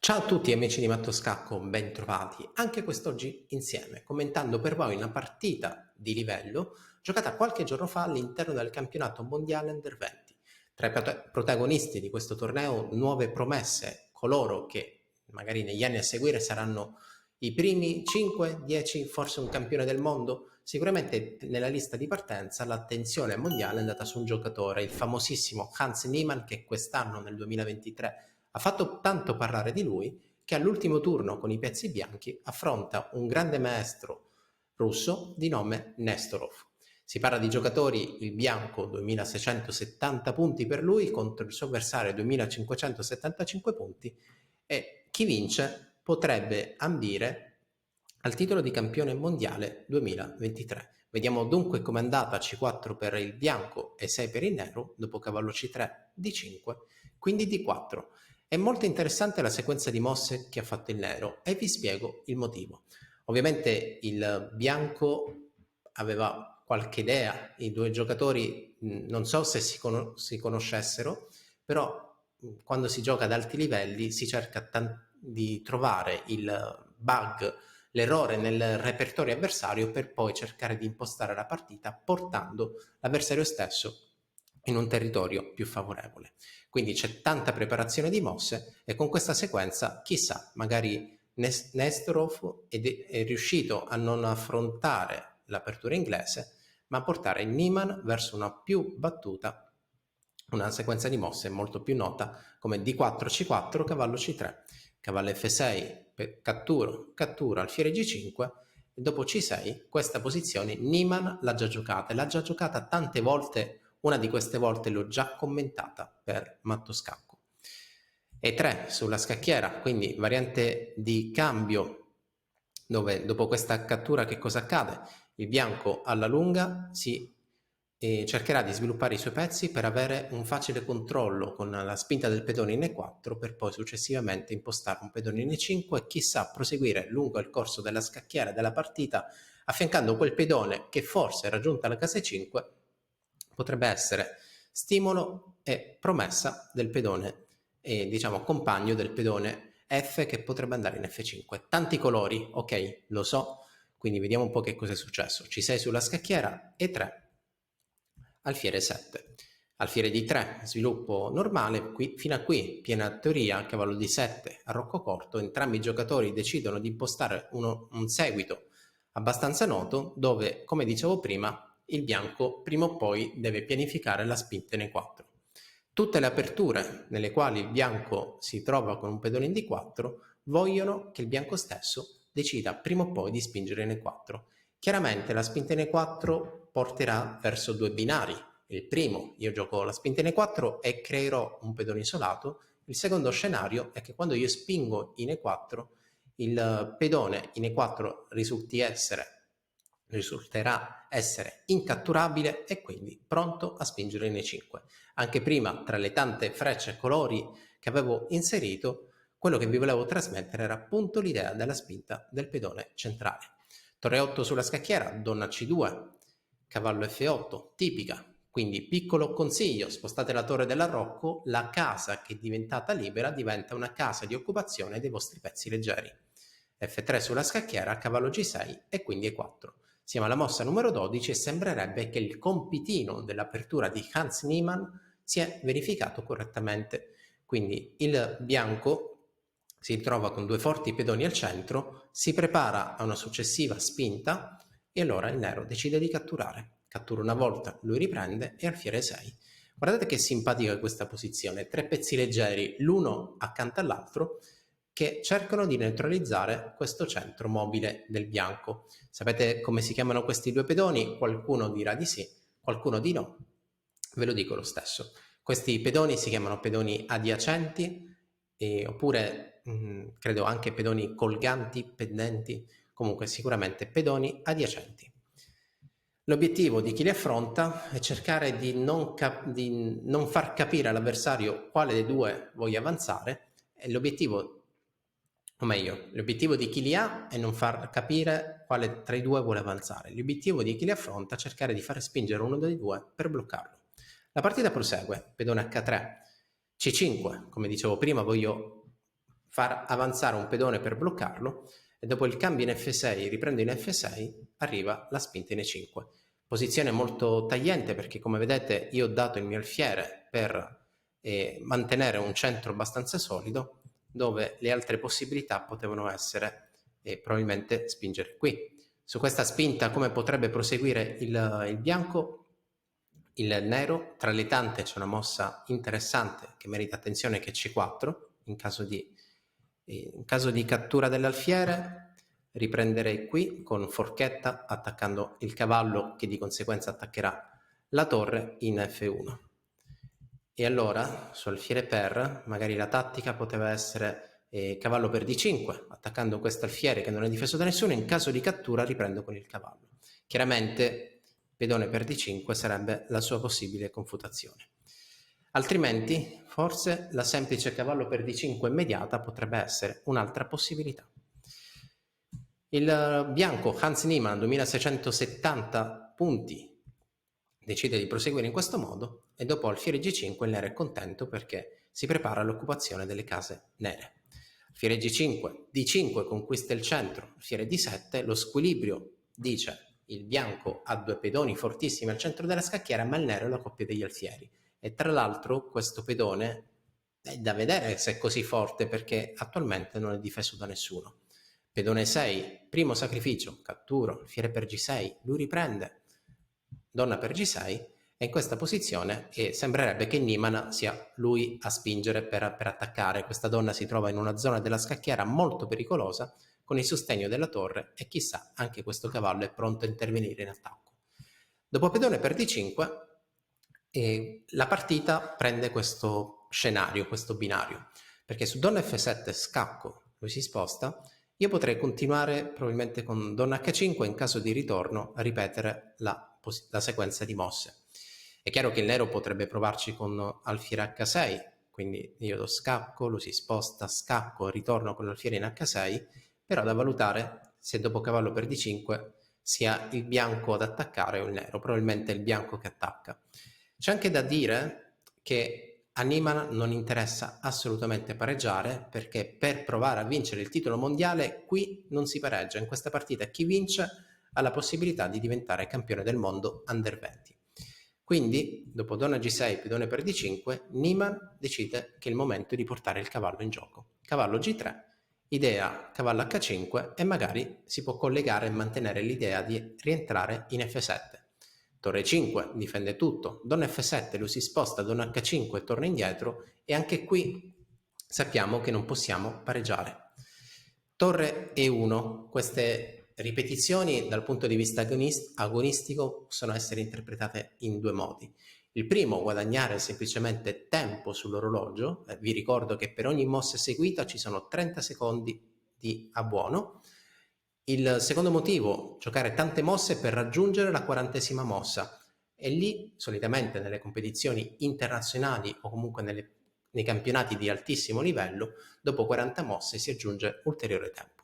Ciao a tutti amici di Matto Scacco, ben trovati anche quest'oggi insieme, commentando per voi una partita di livello giocata qualche giorno fa all'interno del campionato mondiale Under 20. Tra i protagonisti di questo torneo, nuove promesse, coloro che magari negli anni a seguire saranno i primi 5, 10, forse un campione del mondo. Sicuramente nella lista di partenza l'attenzione mondiale è andata su un giocatore, il famosissimo Hans Niemann, che quest'anno nel 2023 ha fatto tanto parlare di lui che all'ultimo turno con i pezzi bianchi affronta un grande maestro russo di nome Nestorov. Si parla di giocatori, il bianco 2670 punti per lui contro il suo avversario 2575 punti, e chi vince potrebbe ambire al titolo di campione mondiale 2023. Vediamo dunque com'è andata C4 per il bianco e 6 per il nero, dopo cavallo C3, D5, quindi D4. È molto interessante la sequenza di mosse che ha fatto il nero e vi spiego il motivo. Ovviamente il bianco aveva qualche idea, i due giocatori non so se si conoscessero, però quando si gioca ad alti livelli si cerca di trovare il bug, l'errore nel repertorio avversario per poi cercare di impostare la partita portando l'avversario stesso in un territorio più favorevole. Quindi c'è tanta preparazione di mosse e con questa sequenza, chissà, magari Nestorov è riuscito a non affrontare l'apertura inglese, ma a portare Niemann verso una più battuta, una sequenza di mosse molto più nota come D4, C4, cavallo C3, cavallo F6, cattura, alfiere G5, e dopo C6 questa posizione Niemann l'ha già giocata tante volte. Una di queste volte l'ho già commentata per Matto Scacco. E3 sulla scacchiera, quindi variante di cambio, dove dopo questa cattura che cosa accade? Il bianco alla lunga cercherà di sviluppare i suoi pezzi per avere un facile controllo con la spinta del pedone in E4, per poi successivamente impostare un pedone in E5 e chissà proseguire lungo il corso della scacchiera della partita, affiancando quel pedone che forse raggiunta la casa E5 potrebbe essere stimolo e promessa del pedone, diciamo compagno del pedone F, che potrebbe andare in F5. Tanti colori, ok, lo so, quindi vediamo un po' che cosa è successo. C6 sulla scacchiera, E3, alfiere 7. Alfiere D3, sviluppo normale, fino a qui piena teoria, cavallo D7, arrocco corto, entrambi i giocatori decidono di impostare un seguito abbastanza noto dove, come dicevo prima, il bianco prima o poi deve pianificare la spinta in E4. Tutte le aperture nelle quali il bianco si trova con un pedone in D4 vogliono che il bianco stesso decida prima o poi di spingere in E4. Chiaramente la spinta in E4 porterà verso due binari. Il primo, io gioco la spinta in E4 e creerò un pedone isolato. Il secondo scenario è che quando io spingo in E4, il pedone in E4 risulterà essere incatturabile e quindi pronto a spingere in E5. Anche prima, tra le tante frecce e colori che avevo inserito, quello che vi volevo trasmettere era appunto l'idea della spinta del pedone centrale. Torre 8 sulla scacchiera, donna C2, cavallo F8, tipica. Quindi piccolo consiglio, spostate la torre dell'arrocco, la casa che è diventata libera diventa una casa di occupazione dei vostri pezzi leggeri. F3 sulla scacchiera, cavallo G6 e quindi E4. Siamo alla mossa numero 12 e sembrerebbe che il compitino dell'apertura di Hans Niemann si è verificato correttamente. Quindi il bianco si trova con due forti pedoni al centro, si prepara a una successiva spinta e allora il nero decide di catturare. Cattura una volta, lui riprende e alfiere 6. Guardate che simpatica questa posizione, tre pezzi leggeri l'uno accanto all'altro che cercano di neutralizzare questo centro mobile del bianco. Sapete come si chiamano questi due pedoni? Qualcuno dirà di sì, qualcuno di no. Ve lo dico lo stesso. Questi pedoni si chiamano pedoni adiacenti, oppure credo anche pedoni colganti, pendenti, comunque sicuramente pedoni adiacenti. L'obiettivo di chi li affronta è cercare di non far capire all'avversario quale dei due voglia avanzare, e l'obiettivo di chi li ha è non far capire quale tra i due vuole avanzare. L'obiettivo di chi li affronta è cercare di fare spingere uno dei due per bloccarlo. La partita prosegue, pedone H3, C5, come dicevo prima voglio far avanzare un pedone per bloccarlo, e dopo il cambio in F6, riprendo in F6, arriva la spinta in E5. Posizione molto tagliente perché, come vedete, io ho dato il mio alfiere per mantenere un centro abbastanza solido, dove le altre possibilità potevano essere probabilmente spingere qui. Su questa spinta come potrebbe proseguire il bianco? Il nero, tra le tante c'è una mossa interessante che merita attenzione, che è C4, in caso di cattura dell'alfiere. Riprenderei qui con forchetta attaccando il cavallo, che di conseguenza attaccherà la torre in F1. E allora su alfiere per, magari la tattica poteva essere cavallo per D5, attaccando questo alfiere che non è difeso da nessuno. In caso di cattura riprendo con il cavallo. Chiaramente pedone per D5 sarebbe la sua possibile confutazione. Altrimenti forse la semplice cavallo per D5 immediata potrebbe essere un'altra possibilità. Il bianco Hans Niemann, 2670 punti, decide di proseguire in questo modo, e dopo alfiere G5 il nero è contento perché si prepara all'occupazione delle case nere. Alfiere G5, D5 conquista il centro, alfiere D7, lo squilibrio dice il bianco ha due pedoni fortissimi al centro della scacchiera, ma il nero è la coppia degli alfieri. E tra l'altro questo pedone è da vedere se è così forte, perché attualmente non è difeso da nessuno. Pedone 6, primo sacrificio, catturo, alfiere per G6, lui riprende, donna per G6, e in questa posizione sembrerebbe che Niemann sia lui a spingere per attaccare. Questa donna si trova in una zona della scacchiera molto pericolosa, con il sostegno della torre, e chissà, anche questo cavallo è pronto a intervenire in attacco. Dopo pedone per D5, la partita prende questo scenario, questo binario, perché su donna F7 scacco, lui si sposta. Io potrei continuare probabilmente con donna H5, in caso di ritorno a ripetere la sequenza di mosse. È chiaro che il nero potrebbe provarci con alfiere H6, quindi io lo scacco, lo si sposta, scacco, ritorno con l'alfiere in H6, però da valutare se dopo cavallo per D5 sia il bianco ad attaccare o il nero. Probabilmente è il bianco che attacca. C'è anche da dire che a Niemann non interessa assolutamente pareggiare, perché per provare a vincere il titolo mondiale qui non si pareggia. In questa partita chi vince ha la possibilità di diventare campione del mondo under 20. Quindi, dopo donna G6, pedone per D5, Niemann decide che è il momento di portare il cavallo in gioco. Cavallo G3, idea cavallo H5, e magari si può collegare e mantenere l'idea di rientrare in F7. Torre 5 difende tutto, donna F7, lui si sposta, donna H5 e torna indietro, e anche qui sappiamo che non possiamo pareggiare. Torre E1, queste ripetizioni dal punto di vista agonistico possono essere interpretate in due modi. Il primo, guadagnare semplicemente tempo sull'orologio. Vi ricordo che per ogni mossa eseguita ci sono 30 secondi di abbuono. Il secondo motivo, giocare tante mosse per raggiungere la 40ª mossa, e lì solitamente nelle competizioni internazionali o comunque nei campionati di altissimo livello, dopo 40 mosse si aggiunge ulteriore tempo.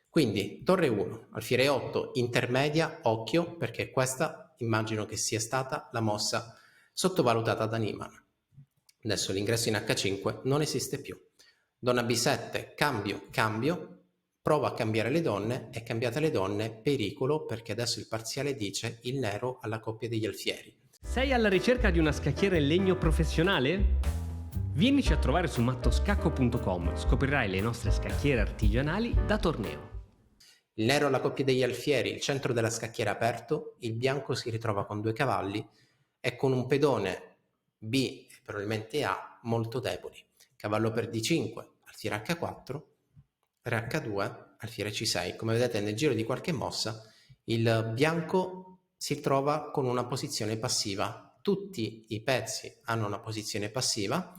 Quindi torre 1, alfiere 8, intermedia, occhio, perché questa immagino che sia stata la mossa sottovalutata da Niemann. Adesso l'ingresso in H5 non esiste più. Donna B7, cambio, prova a cambiare le donne, e cambiate le donne, pericolo, perché adesso il parziale dice il nero alla coppia degli alfieri. Sei alla ricerca di una scacchiera in legno professionale? Vienici a trovare su mattoscacco.com, scoprirai le nostre scacchiere artigianali da torneo. Il nero alla coppia degli alfieri, il centro della scacchiera aperto, il bianco si ritrova con due cavalli e con un pedone B e probabilmente A molto deboli. Cavallo per D5, alfiere H4, re H2, alfiere C6. Come vedete, nel giro di qualche mossa il bianco si trova con una posizione passiva. Tutti i pezzi hanno una posizione passiva.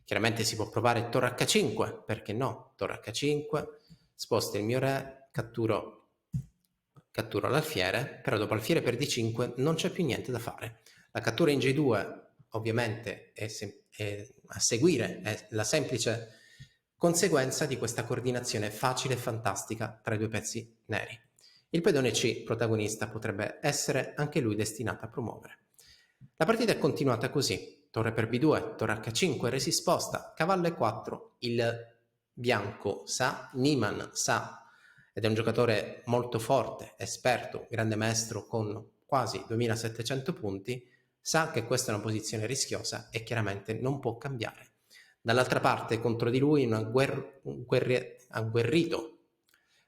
Chiaramente si può provare torre H5, perché no? Torre H5, sposta il mio re, catturo l'alfiere, però dopo alfiere per D5 non c'è più niente da fare. La cattura in G2 ovviamente è a seguire, è la semplice conseguenza di questa coordinazione facile e fantastica tra i due pezzi neri. Il pedone C, protagonista, potrebbe essere anche lui destinato a promuovere. La partita è continuata così: torre per B2, torre H5, re si sposta, cavallo E4, il bianco sa, Niemann sa, ed è un giocatore molto forte, esperto, grande maestro con quasi 2700 punti, sa che questa è una posizione rischiosa e chiaramente non può cambiare. Dall'altra parte, contro di lui, un agguerrito,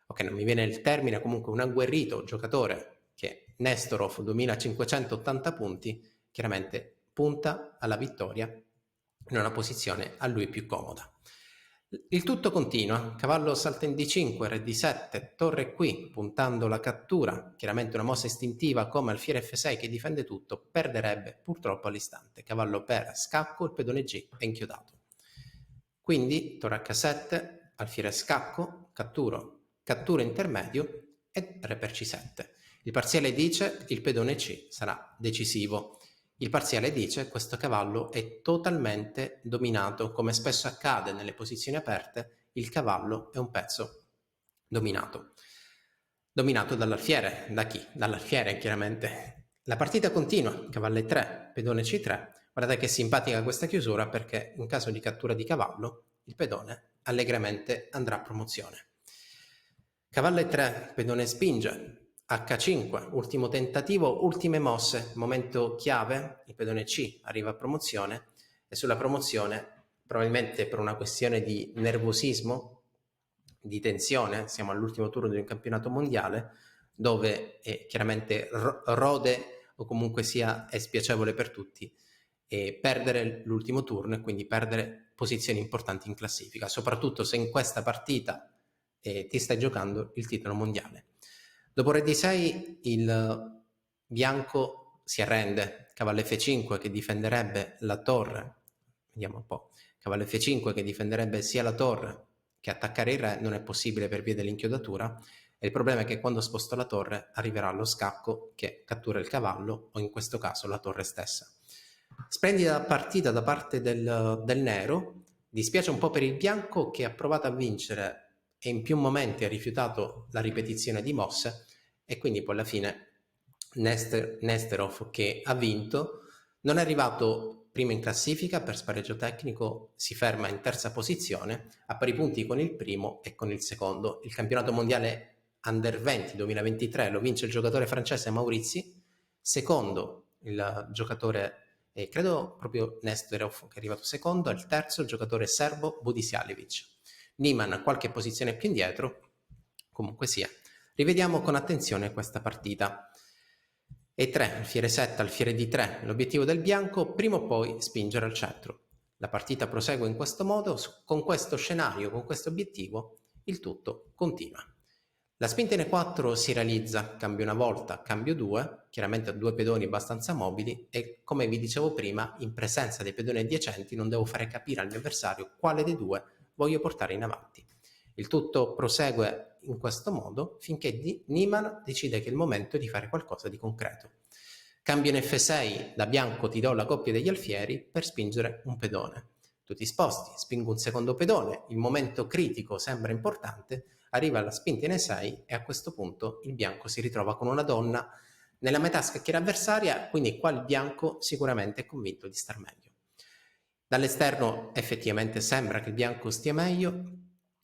ok, non mi viene il termine, comunque un agguerrito giocatore che Nestorov 2580 punti, chiaramente punta alla vittoria in una posizione a lui più comoda. Il tutto continua, cavallo salta in D5, re D7, torre qui, puntando la cattura, chiaramente una mossa istintiva come alfiere F6 che difende tutto, perderebbe purtroppo all'istante. Cavallo per scacco, il pedone G è inchiodato. Quindi torre H7, alfiere scacco, cattura intermedio e re per C7. Il parziale dice il pedone C sarà decisivo. Il parziale dice questo cavallo è totalmente dominato, come spesso accade nelle posizioni aperte, il cavallo è un pezzo dominato. Dominato dall'alfiere, da chi? Dall'alfiere chiaramente. La partita continua, cavallo E3, pedone C3. Guardate che simpatica questa chiusura perché in caso di cattura di cavallo il pedone allegramente andrà a promozione. Cavallo E3, pedone spinge, H5, ultimo tentativo, ultime mosse, momento chiave, il pedone C arriva a promozione e sulla promozione, probabilmente per una questione di nervosismo, di tensione, siamo all'ultimo turno di un campionato mondiale dove chiaramente rode o comunque sia è spiacevole per tutti perdere l'ultimo turno e quindi perdere posizioni importanti in classifica, soprattutto se in questa partita ti stai giocando il titolo mondiale. Dopo re d6 il bianco si arrende, cavallo f5 che difenderebbe la torre, vediamo un po', cavallo f5 che difenderebbe sia la torre che attaccare il re non è possibile per via dell'inchiodatura e il problema è che quando sposto la torre arriverà lo scacco che cattura il cavallo o in questo caso la torre stessa. Splendida partita da parte del nero, dispiace un po' per il bianco che ha provato a vincere e in più momenti ha rifiutato la ripetizione di mosse e quindi poi alla fine Nesterov che ha vinto non è arrivato primo in classifica per spareggio tecnico, si ferma in terza posizione a pari punti con il primo e con il secondo. Il campionato mondiale Under 20 2023 lo vince il giocatore francese Maurizi, secondo il giocatore credo proprio Nesterov che è arrivato secondo, e il terzo il giocatore serbo Budisjalivic. Niemann qualche posizione più indietro, comunque sia. Rivediamo con attenzione questa partita. E3, alfiere 7, alfiere D3, l'obiettivo del bianco, prima o poi spingere al centro. La partita prosegue in questo modo, con questo scenario, con questo obiettivo, il tutto continua. La spinta in E4 si realizza cambio una volta, cambio due, chiaramente ho due pedoni abbastanza mobili e come vi dicevo prima, in presenza dei pedoni adiacenti non devo fare capire al mio avversario quale dei due voglio portare in avanti. Il tutto prosegue in questo modo finché Niemann decide che è il momento di fare qualcosa di concreto. Cambio in F6, da bianco ti do la coppia degli alfieri per spingere un pedone. Tu ti sposti, spingo un secondo pedone, il momento critico sembra importante, arriva la spinta in E6 e a questo punto il bianco si ritrova con una donna nella metà scacchiera avversaria, quindi qua il bianco sicuramente è convinto di star meglio. Dall'esterno effettivamente sembra che il bianco stia meglio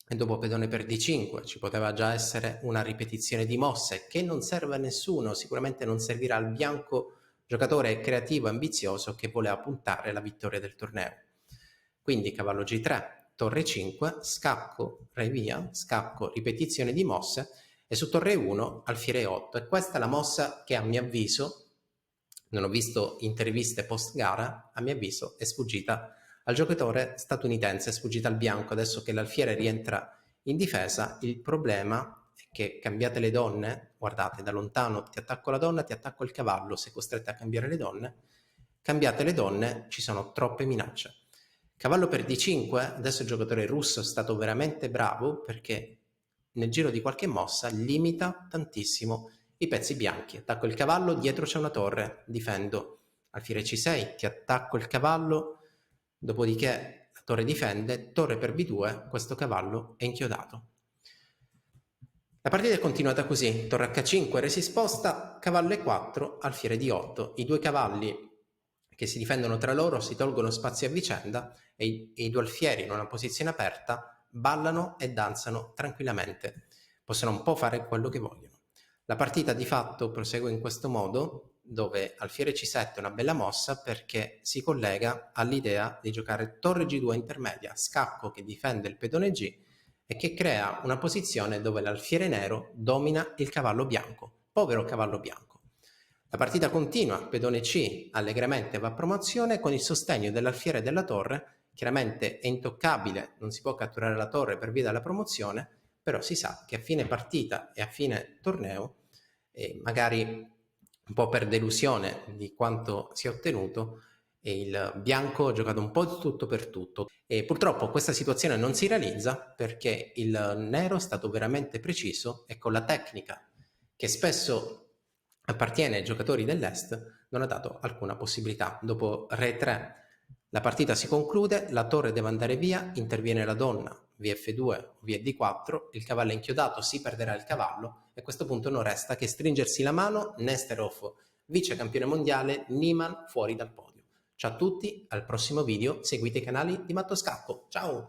e dopo pedone per D5 ci poteva già essere una ripetizione di mosse che non serve a nessuno, sicuramente non servirà al bianco giocatore creativo e ambizioso che voleva puntare alla vittoria del torneo. Quindi cavallo G3, torre 5, scacco, re via, scacco, ripetizione di mosse e su torre 1 alfiere 8 e questa è la mossa che a mio avviso, non ho visto interviste post gara, a mio avviso è sfuggita al giocatore statunitense, è sfuggita al bianco. Adesso che l'alfiere rientra in difesa, il problema è che cambiate le donne, guardate da lontano ti attacco la donna, ti attacco il cavallo, sei costretto a cambiare le donne, cambiate le donne, ci sono troppe minacce. Cavallo per D5, adesso il giocatore russo è stato veramente bravo perché nel giro di qualche mossa limita tantissimo i pezzi bianchi. Attacco il cavallo, dietro c'è una torre, difendo. Alfiere C6, ti attacco il cavallo, dopodiché la torre difende, torre per B2, questo cavallo è inchiodato. La partita è continuata così, torre H5, re si sposta, cavallo E4, alfiere D8. I due cavalli che si difendono tra loro si tolgono spazio a vicenda e i due alfieri in una posizione aperta ballano e danzano tranquillamente, possono un po' fare quello che vogliono. La partita di fatto prosegue in questo modo, dove alfiere C7 è una bella mossa perché si collega all'idea di giocare torre G2 intermedia, scacco che difende il pedone G e che crea una posizione dove l'alfiere nero domina il cavallo bianco. Povero cavallo bianco. La partita continua, pedone C allegramente va a promozione con il sostegno dell'alfiere della torre, chiaramente è intoccabile, non si può catturare la torre per via della promozione, però si sa che a fine partita e a fine torneo, magari un po' per delusione di quanto si è ottenuto, il bianco ha giocato un po' di tutto per tutto e purtroppo questa situazione non si realizza perché il nero è stato veramente preciso e con la tecnica che spesso appartiene ai giocatori dell'Est non ha dato alcuna possibilità. Dopo Re 3 la partita si conclude, la torre deve andare via, interviene la donna, Vf2 o Vd4, il cavallo è inchiodato, si perderà il cavallo e a questo punto non resta che stringersi la mano, Nesterov vice campione mondiale, Niemann fuori dal podio. Ciao a tutti, al prossimo video, seguite i canali di Matto Scacco, ciao!